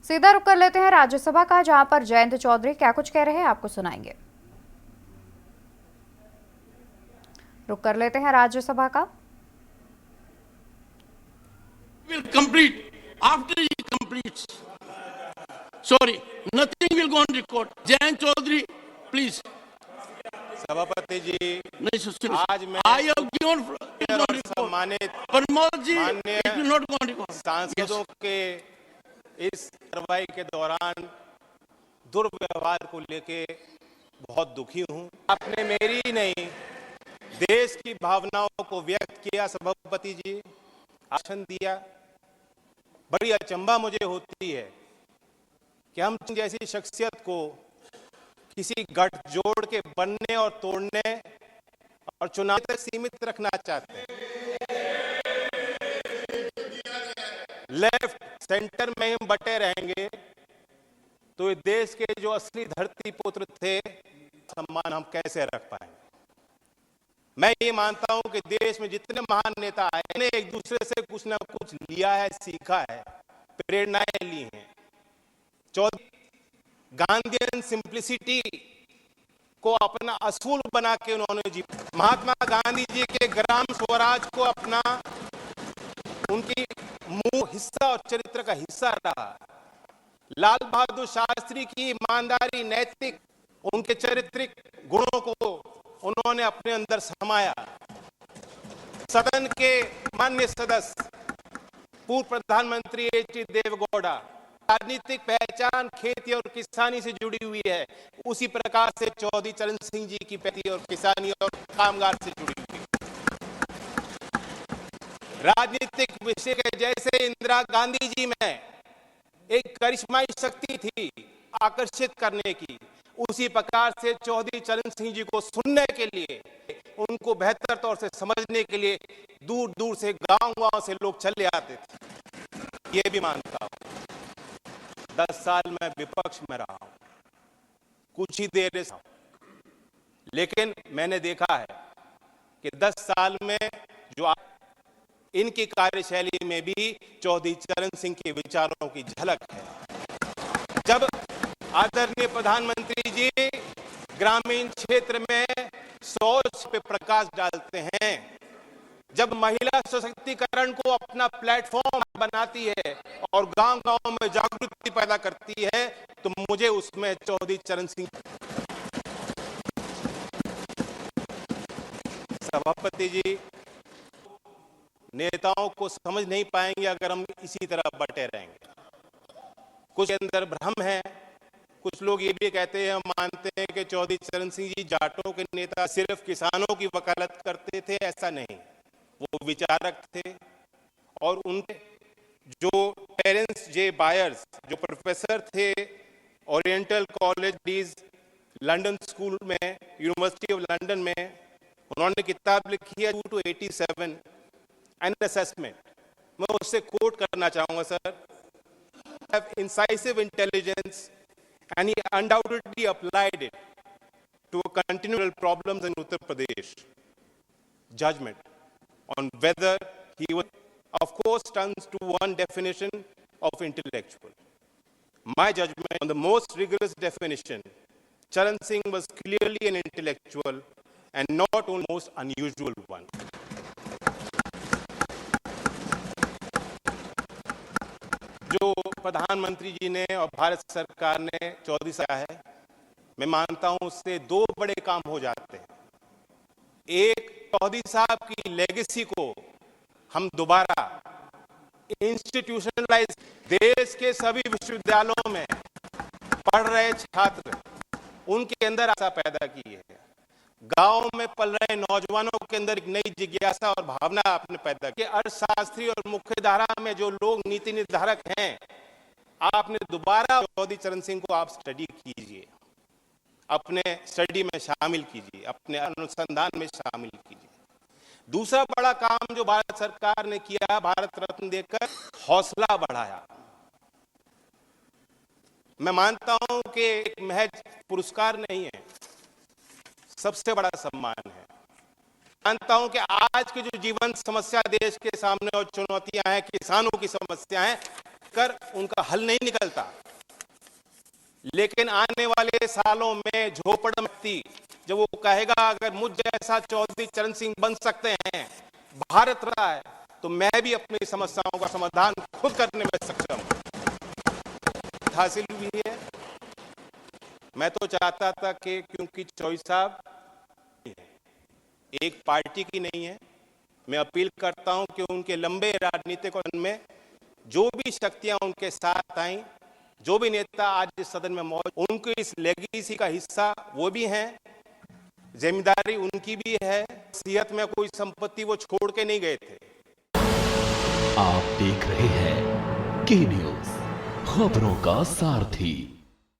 सीधा रुख कर लेते हैं राज्यसभा का, जहां पर जयंत चौधरी क्या कुछ कह रहे हैं आपको सुनाएंगे। रुख कर लेते हैं राज्यसभा का। Will complete after he completes. Sorry, nothing will go on record. Jayant Chaudhary, please. सभापति जी, नहीं सुनिए, आज मैं I have given on record. सम्मानित प्रमोद जी, माननीय it will not go on record. सांसदों के इस कार्रवाई के दौरान दुर्व्यवहार को लेके बहुत दुखी हूं। आपने मेरी नहीं, देश की भावनाओं को व्यक्त किया सभापति जी, भाषण दिया। बड़ी अचंभा मुझे होती है कि हम जैसी शख्सियत को किसी गठजोड़ के बनने और तोड़ने और चुनाव तक सीमित रखना चाहते हैं। लेफ्ट सेंटर में हम बटे रहेंगे तो इस देश के जो असली धरती पुत्र थे, सम्मान हम कैसे रख पाएंगे। मैं ये मानता हूं कि देश में जितने महान नेता आए ने एक दूसरे से कुछ ना कुछ लिया है, सीखा है, प्रेरणाएं ली हैं। गांधीयन सिंप्लिसिटी को अपना असूल बना के उन्होंने जी, महात्मा गांधी जी के ग्राम स्वराज को अपना उनकी मूल हिस्सा और चरित्र का हिस्सा रहा। लाल बहादुर शास्त्री की ईमानदारी, नैतिक, उनके चारित्रिक गुणों को उन्होंने अपने अंदर समाया। सदन के माननीय सदस्य पूर्व प्रधानमंत्री एच.डी. देवेगौड़ा, राजनीतिक पहचान खेती और किसानी से जुड़ी हुई है, उसी प्रकार से चौधरी चरण सिंह जी की खेती और किसानी और कामगार से जुड़ी हुई। राजनीतिक विषय के जैसे इंदिरा गांधी जी में एक करिश्माई शक्ति थी आकर्षित करने की, उसी प्रकार से चौधरी चरण सिंह जी को सुनने के लिए, उनको बेहतर तौर से समझने के लिए दूर दूर से गांव-गांव से लोग चले आते थे। ये भी मानता हूं 10 साल में विपक्ष में रहा हूं, कुछ ही देर से, लेकिन मैंने देखा है कि 10 साल में जो इनकी कार्यशैली में भी चौधरी चरण सिंह के विचारों की झलक है। जब आदरणीय प्रधानमंत्री जी ग्रामीण क्षेत्र में शौच पे प्रकाश डालते हैं, जब महिला सशक्तिकरण को अपना प्लेटफॉर्म बनाती है और गांव-गांव में जागृति पैदा करती है, तो मुझे उसमें चौधरी चरण सिंह। सभापति जी, नेताओं को समझ नहीं पाएंगे अगर हम इसी तरह बटे रहेंगे। कुछ अंदर भ्रम है, कुछ लोग ये भी कहते हैं, हम मानते हैं कि चौधरी चरण सिंह जी जाटों के नेता सिर्फ किसानों की वकालत करते थे, ऐसा नहीं। वो विचारक थे और उनके जो टेरेंस जे बायर्स, जो प्रोफेसर थे ओरिएंटल कॉलेज लंदन स्कूल में, यूनिवर्सिटी ऑफ लंदन में, उन्होंने किताब लिखी है 2 to 87 एन असेसमेंट। मैं उससे कोट करना चाहूंगा sir. Have incisive intelligence and he undoubtedly applied it to a continual problems in Uttar Pradesh. Judgment on whether he was, of course, turns to one definition of intellectual. My judgment on the most rigorous definition, Charan Singh was clearly an intellectual and not only most unusual one. जो प्रधानमंत्री जी ने और भारत सरकार ने चौधरी साहब है, मैं मानता हूं उससे 2 बड़े काम हो जाते हैं। एक, चौधरी साहब की लेगेसी को हम दोबारा इंस्टीट्यूशनलाइज, देश के सभी विश्वविद्यालयों में पढ़ रहे छात्र, उनके अंदर आशा पैदा की है। गांव में पल रहे नौजवानों के अंदर एक नई जिज्ञासा और भावना आपने पैदा की। अर्थशास्त्री और मुख्य धारा में जो लोग नीति निर्धारक हैं, आपने दोबारा चौधरी चरण सिंह को आप स्टडी कीजिए, अपने स्टडी में शामिल कीजिए, अपने अनुसंधान में शामिल कीजिए। दूसरा बड़ा काम जो भारत सरकार ने किया, भारत रत्न देकर हौसला बढ़ाया। मैं मानता हूं कि एक महज पुरस्कार नहीं है, सबसे बड़ा सम्मान है। मानता हूं कि आज की जो जीवन समस्या देश के सामने और चुनौतियां हैं, किसानों की समस्या है, कर उनका हल नहीं निकलता। लेकिन आने वाले सालों में झोपड़पट्टी जब वो कहेगा अगर मुझ जैसा चौधरी चरण सिंह बन सकते हैं, भारत रहा है, तो मैं भी अपनी समस्याओं का समाधान खुद करने में सक्षम हूं। हासिल भी है। मैं तो चाहता था कि क्योंकि चौधरी साहब एक पार्टी की नहीं है, मैं अपील करता हूं कि उनके लंबे राजनीतिक अनुभव में जो भी शक्तियां उनके साथ आई, जो भी नेता आज इस सदन में मौजूद, उनके इस लेगेसी का हिस्सा वो भी हैं, जिम्मेदारी उनकी भी है। सियत में कोई संपत्ति वो छोड़ के नहीं गए थे। आप देख रहे हैं के न्यूज़, खबरों का सारथी।